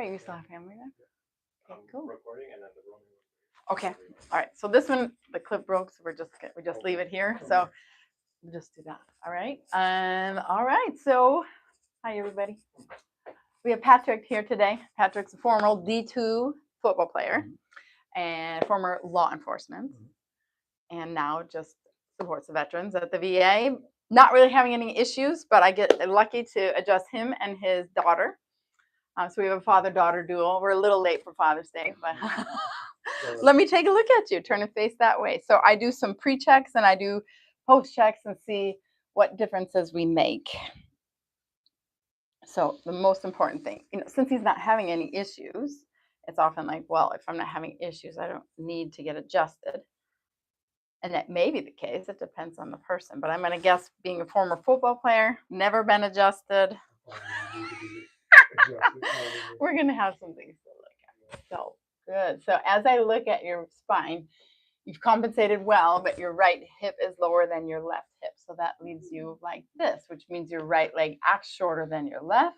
right, you still have family there? Okay, cool. Recording and then the room. Okay, all right. So this one, the clip broke, so we just leave it here. So we'll just do that. All right. All right. So hi everybody. We have Patrick here today. Patrick's a former D2 football player and former law enforcement, and now just supports the veterans at the VA. Not really having any issues, but I get lucky to adjust him and his daughter. So we have a father-daughter duel. We're a little late for Father's Day, but let me take a look at you. Turn and face that way. So I do some pre-checks and I do post-checks and see what differences we make. So the most important thing, since he's not having any issues, it's often like, well, if I'm not having issues, I don't need to get adjusted. And that may be the case. It depends on the person. But I'm going to guess, being a former football player, never been adjusted. We're going to have some things to look at. So good. So as I look at your spine, you've compensated well, but your right hip is lower than your left hip. So that leaves you like this, which means your right leg acts shorter than your left.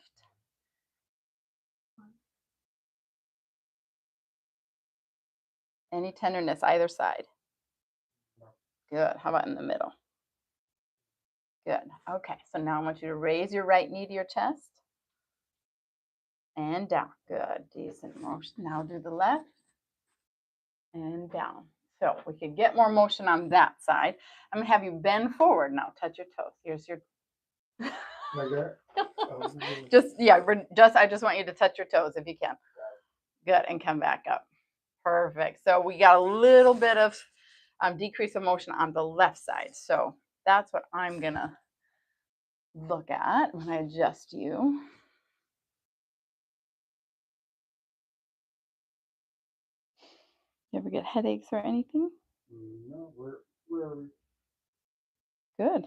Any tenderness either side? Good. How about in the middle? Good. Okay. So now I want you to raise your right knee to your chest. And down. Good. Decent motion. Now do the left. And down. So we could get more motion on that side. I'm going to have you bend forward now. Touch your toes. Here's your... Like that? I just want you to touch your toes if you can. Good. And come back up. Perfect. So we got a little bit of decrease of motion on the left side. So that's what I'm going to look at when I adjust you. You ever get headaches or anything? No, we're Good.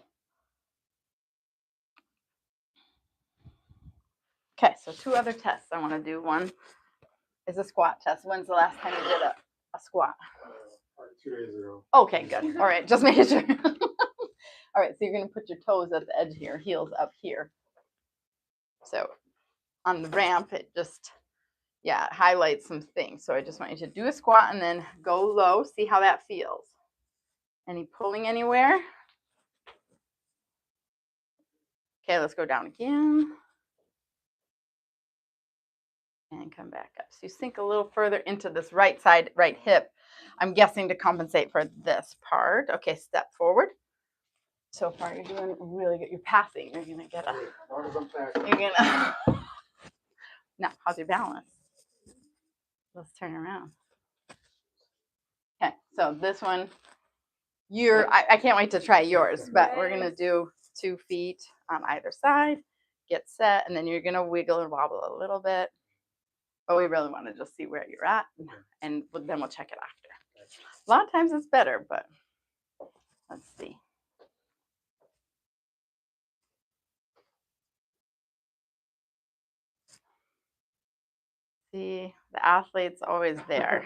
Okay, so 2 other tests I want to do. One is a squat test. When's the last time you did a squat? 2 days ago. Okay, good. All right, just making sure. All right, so you're going to put your toes at the edge here, heels up here. So on the ramp, it just, highlights some things. So I just want you to do a squat and then go low, see how that feels. Any pulling anywhere? Okay, let's go down again. And come back up. So you sink a little further into this right side, right hip. I'm guessing to compensate for this part. Okay, step forward. So far, you're doing really good. You're passing. You're going to get a... Now, how's your balance? Let's turn around. Okay, so this one, I can't wait to try yours, but we're going to do 2 feet on either side. Get set, and then you're going to wiggle and wobble a little bit. But we really want to just see where you're at, and then we'll check it after. A lot of times it's better, but let's see. See, the athlete's always there.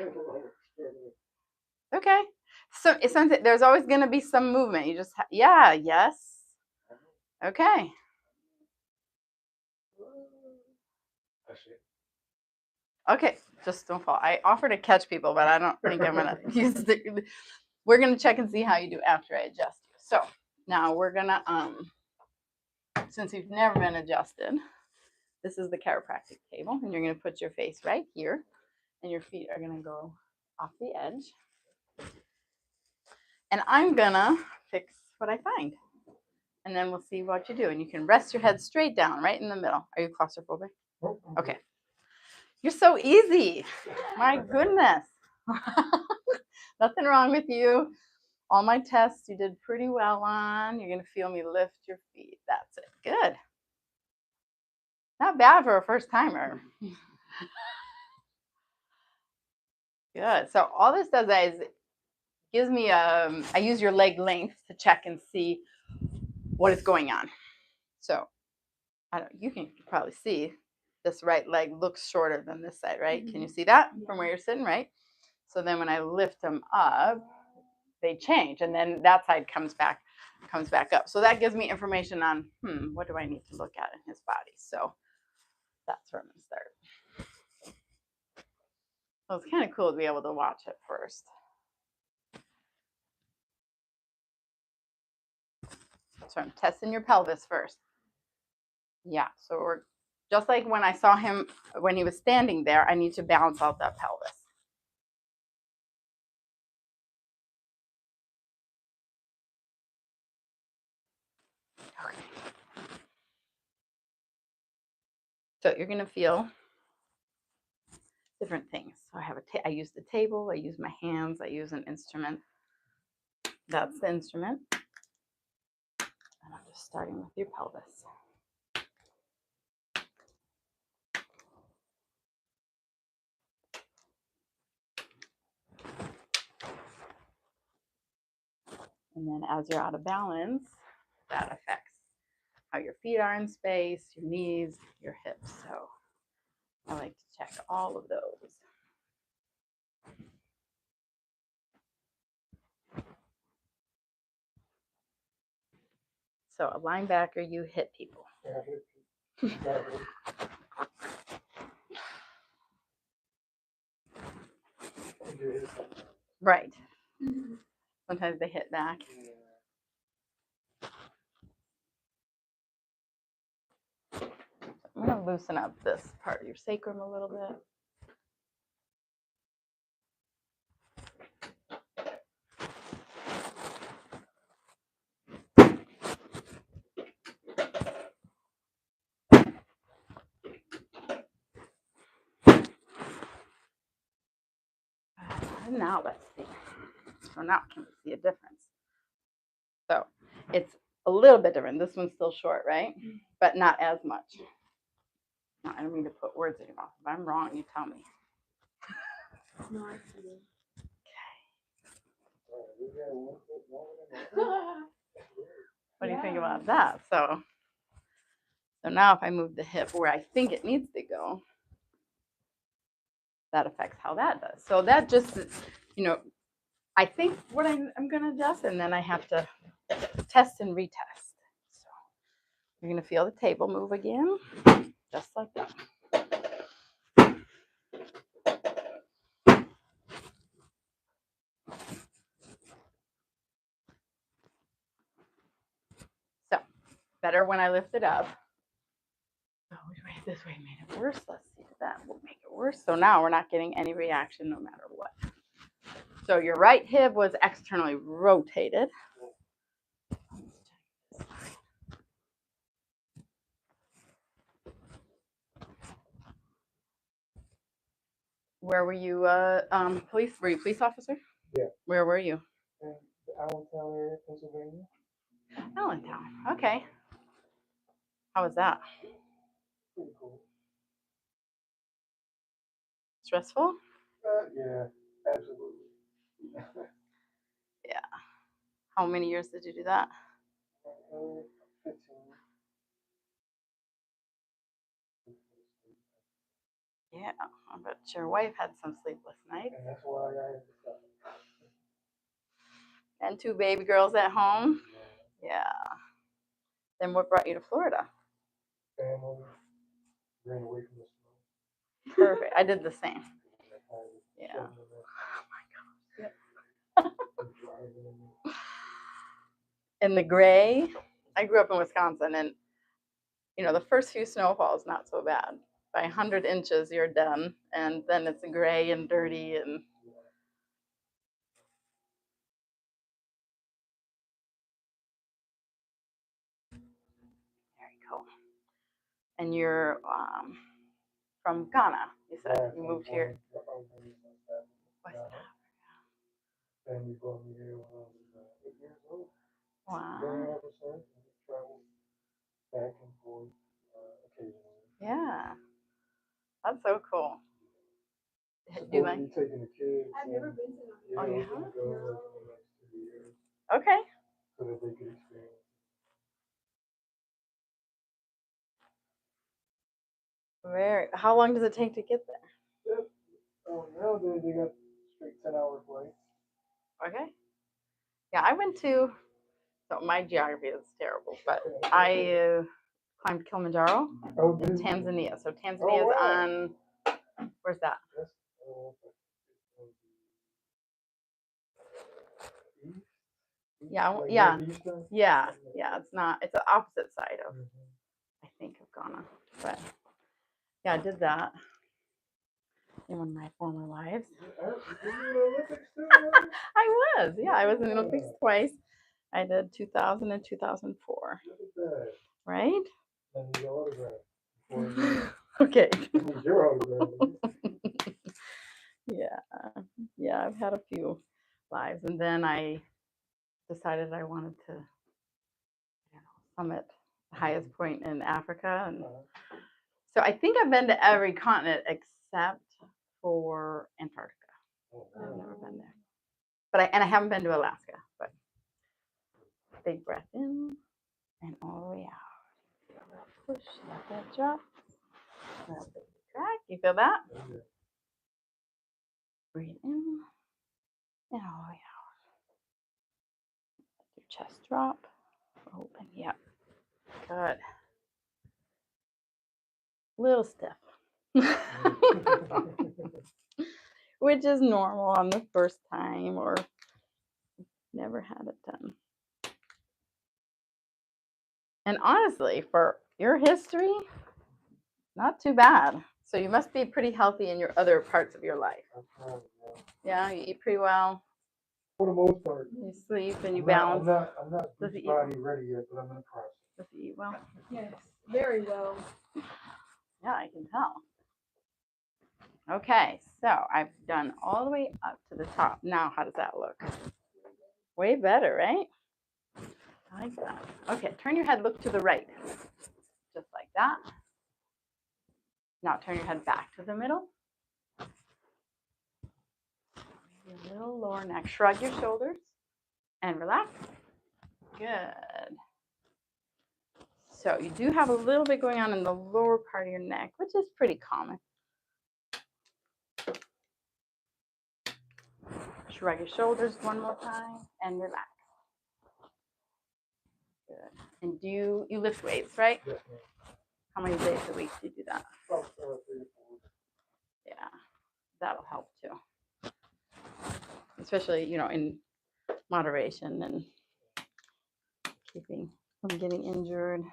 Okay. So it sounds like there's always going to be some movement. You just, yes. Okay. Okay, just don't fall. I offer to catch people, but I don't think I'm going to use the... We're going to check and see how you do after I adjust you. So now we're going to, since you've never been adjusted, this is the chiropractic table, and you're going to put your face right here, and your feet are going to go off the edge. And I'm going to fix what I find, and then we'll see what you do. And you can rest your head straight down right in the middle. Are you claustrophobic? Okay. You're so easy. My goodness. Nothing wrong with you. All my tests you did pretty well on. You're going to feel me lift your feet. That's it. Good. Not bad for a first timer. Good. So all this does is gives me I use your leg length to check and see what is going on. So you can probably see this right leg looks shorter than this side, right? Can you see that from where you're sitting, right? So then when I lift them up, they change, and then that side comes back up. So that gives me information on what do I need to look at in his body. So that's where I'm gonna start. So it's kind of cool to be able to watch it first. So I'm testing your pelvis first. Yeah, so we're just like when I saw him when he was standing there, I need to balance out that pelvis. Okay. So you're gonna feel different things. So I have I use the table, I use my hands, I use an instrument. That's the instrument. And I'm just starting with your pelvis. And then as you're out of balance, that affects how your feet are in space, your knees, your hips. So I like to check all of those. So a linebacker, you hit people. Right. Sometimes they hit back. I'm going to loosen up this part of your sacrum a little bit. And now let's see. So now can we see a difference? So it's a little bit different. This one's still short, right? But not as much. No, I don't mean to put words in your mouth. If I'm wrong, you tell me. No, I see. What do you think about that? So now if I move the hip where I think it needs to go, that affects how that does. So that just, you know, I think what I'm going to adjust, and then I have to test and retest. So you're going to feel the table move again, just like that. So better when I lift it up. Oh, this way made it worse. Let's see if that will make it worse. So now we're not getting any reaction no matter what. So your right hip was externally rotated. Where were you? Police? Were you a police officer? Yeah. Where were you? In the Allentown area, Pennsylvania. Allentown. Okay. How was that? Pretty cool. Stressful? Yeah, absolutely. Yeah. How many years did you do that? 15. Yeah. I bet your wife had some sleepless nights. And that's why I had to stop. And 2 baby girls at home. Yeah. Then what brought you to Florida? Family ran away from the snow. Perfect. I did the same. Yeah. In the gray, I grew up in Wisconsin, and you know the first few snowfalls not so bad. By 100 inches, you're done, and then it's gray and dirty and. Very cool. And you're from Ghana, you said. You moved here. West Africa. And you brought me here when I was 8 years old. Wow. Ever since, and we traveled back and forth occasionally. Yeah. That's so cool. Supposed Do you to like? be taking the kids. I've never been to Yeah, Oh, we're yeah? gonna go like in the next 2 years Okay. so that they could experience. Very. How long does it take to get there? Yep. Nowadays they got straight 10-hour flights. Okay. Yeah, I went to. So my geography is terrible, but I climbed Kilimanjaro Oh, in did you? Tanzania. So Tanzania Oh, is wow. on. Where's that? That's, Yeah, Like yeah, northeastern? yeah. It's not. It's the opposite side of, Mhm. I think, of Ghana. But yeah, I did that in one of my former lives. Were you in the Olympics too, man? I was in the Olympics Yeah. twice. I did 2000 and 2004. Look at that. Right? I need your autograph. Before I leave. Okay. I need your autograph. Yeah, I've had a few lives, and then I decided I wanted to, summit the highest point in Africa, and so I think I've been to every continent except for Antarctica. I've never been there, but I haven't been to Alaska. But big breath in and all the way out. Feel that push, let that drop. Little big crack. You feel that? Breathe in and all the way out. Let your chest drop. Open. Yep. Good. Little stiff. Which is normal on the first time or never had it done. And honestly, for your history, not too bad. So you must be pretty healthy in your other parts of your life. I'm trying, yeah. Yeah, you eat pretty well. For the most part. You sleep and you I'm balance. I'm not Does he beach eat body ready yet, but I'm in the process. Does he eat well? Yes, very well. Yeah, I can tell. Okay, so I've done all the way up to the top. Now, how does that look? Way better, right? I like that. Okay, turn your head, look to the right. Just like that. Now turn your head back to the middle. Maybe a little lower neck. Shrug your shoulders and relax. Good. So you do have a little bit going on in the lower part of your neck, which is pretty common. Shrug your shoulders one more time and relax. Good. And do you lift weights, right? Yes, ma'am. How many days a week do you do that? About 3 or 4. Yeah, that'll help too. Especially, in moderation and keeping from getting injured.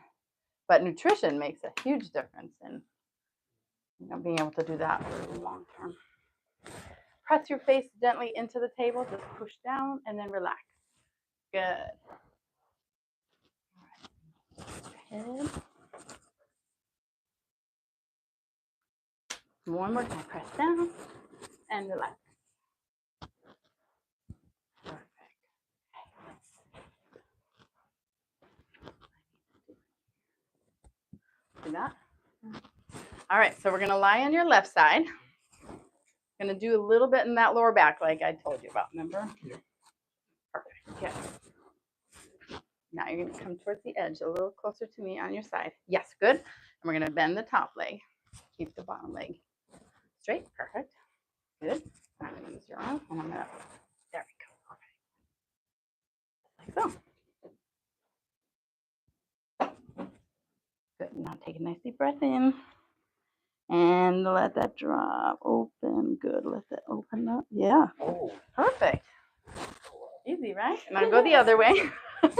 But nutrition makes a huge difference in being able to do that for the long term. Press your face gently into the table, just push down and then relax. Good. All right. Head. One more time, press down and relax. Perfect. Do that. All right, so we're gonna lie on your left side. Gonna do a little bit in that lower back like I told you about, remember? Yeah. Perfect, good. Now you're gonna come towards the edge, a little closer to me on your side. Yes, good. And we're gonna bend the top leg. Keep the bottom leg straight, perfect. Good. I'm gonna use your arm and I'm gonna, there we go, perfect. Like so. Good, now take a nice deep breath in. And let that drop, open, good, let that open up, yeah. Oh. Perfect. Easy, right? And I'll go the other way. I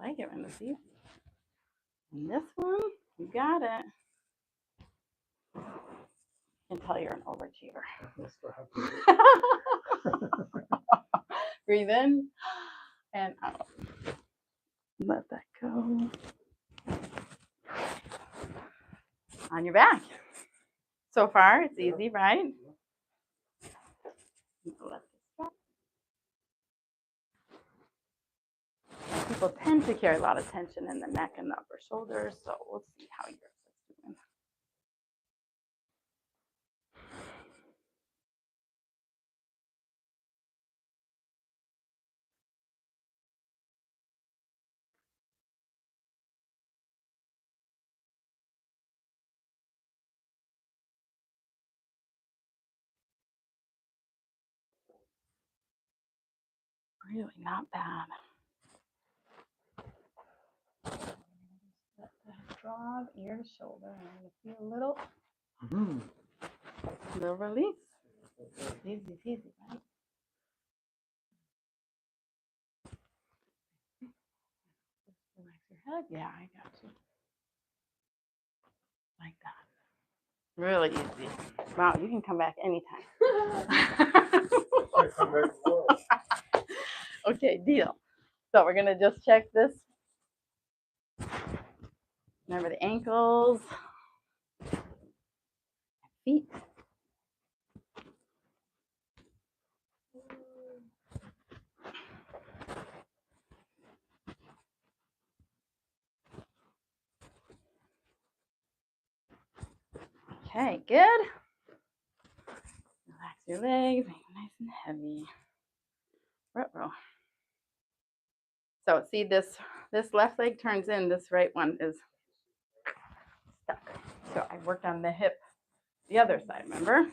like it when it's easy. And this one, you got it. I can tell you're an overachiever. That's what Breathe in and out. Let that go. On your back. So far, it's easy, right? Let this drop. People tend to carry a lot of tension in the neck and the upper shoulders, so we'll see how yours is doing. Really not bad. Let that drop ear to shoulder. And I'm going to feel a little release. Easy, right? Good. Yeah, I got you. Like that. Really easy. Wow, you can come back anytime. I come back to work. Okay, deal. So we're gonna just check this. Remember the ankles, feet. Okay, good. Relax your legs, make them nice and heavy. Ruh-roh. So see this left leg turns in, this right one is stuck. So I worked on the hip, the other side, remember?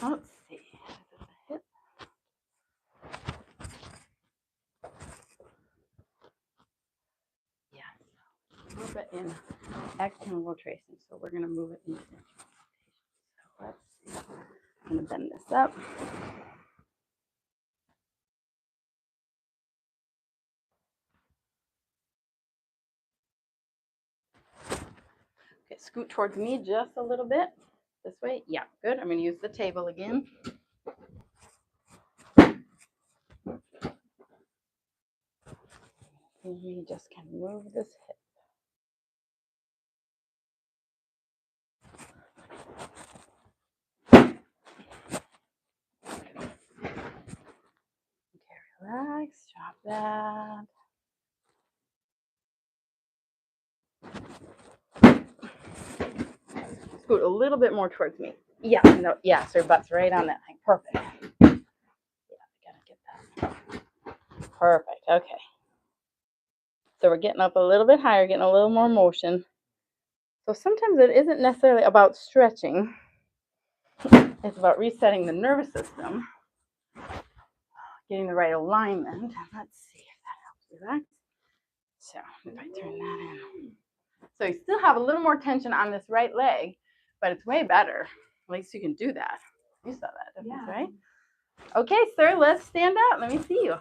Let's see. This is the hip. Yes. Move it in external rotation. So we're gonna move it in internal rotation. So let's see. I'm gonna bend this up. Okay, scoot towards me just a little bit. This way. Yeah, good. I'm going to use the table again. And we just can move this hip. Okay, relax. Drop that. Scoot a little bit more towards me. Yeah, no, yeah, so your butt's right on that thing. Perfect. Yeah, I gotta get that. Perfect. Okay. So we're getting up a little bit higher, getting a little more motion. So sometimes it isn't necessarily about stretching. It's about resetting the nervous system, getting the right alignment. Let's see if that helps relax. So if I turn that in. So you still have a little more tension on this right leg, but it's way better. At least you can do that. You saw that difference, right? Okay, sir, let's stand up. Let me see you.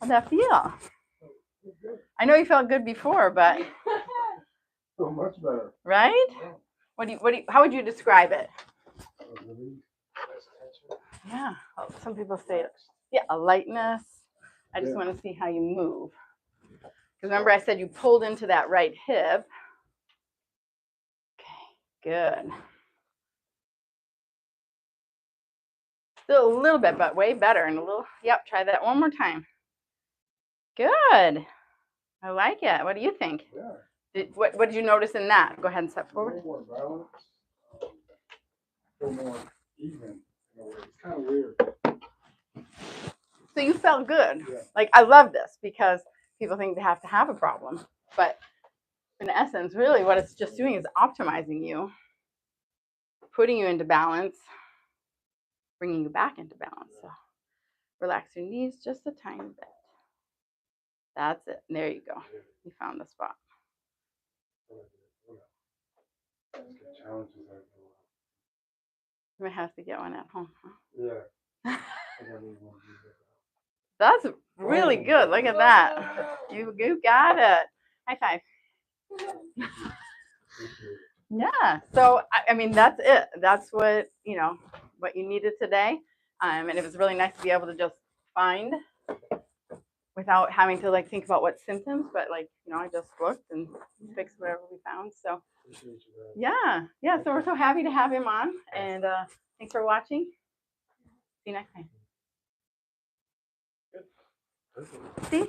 How'd that feel? I know you felt good before, but So much better. right? How would you describe it? Relief, less tension. Yeah, some people say, yeah, a lightness. I just Yeah. want to see how you move. Because remember I said you pulled into that right hip. Okay, good. Still a little bit, but way better. And a little, yep, try that one more time. Good. I like it. What do you think? Yeah. What did you notice in that? Go ahead and step forward. More balance. Feel more even in a way. It's kind of weird. So you felt good. Yeah. Like, I love this because people think they have to have a problem. But in essence, really what it's just doing is optimizing you, putting you into balance, bringing you back into balance. So relax your knees just a tiny bit. That's it. There you go. You found the spot. Challenges I feel. You might have to get one at home. Huh? Yeah. I gotta leave one of these. That's really good. Look at that. You got it. High five. Yeah. So I mean that's it. That's what what you needed today. And it was really nice to be able to just find without having to like think about what symptoms, but like I just looked and fixed whatever we found. So yeah. So we're so happy to have him on, and thanks for watching. See you next time. See?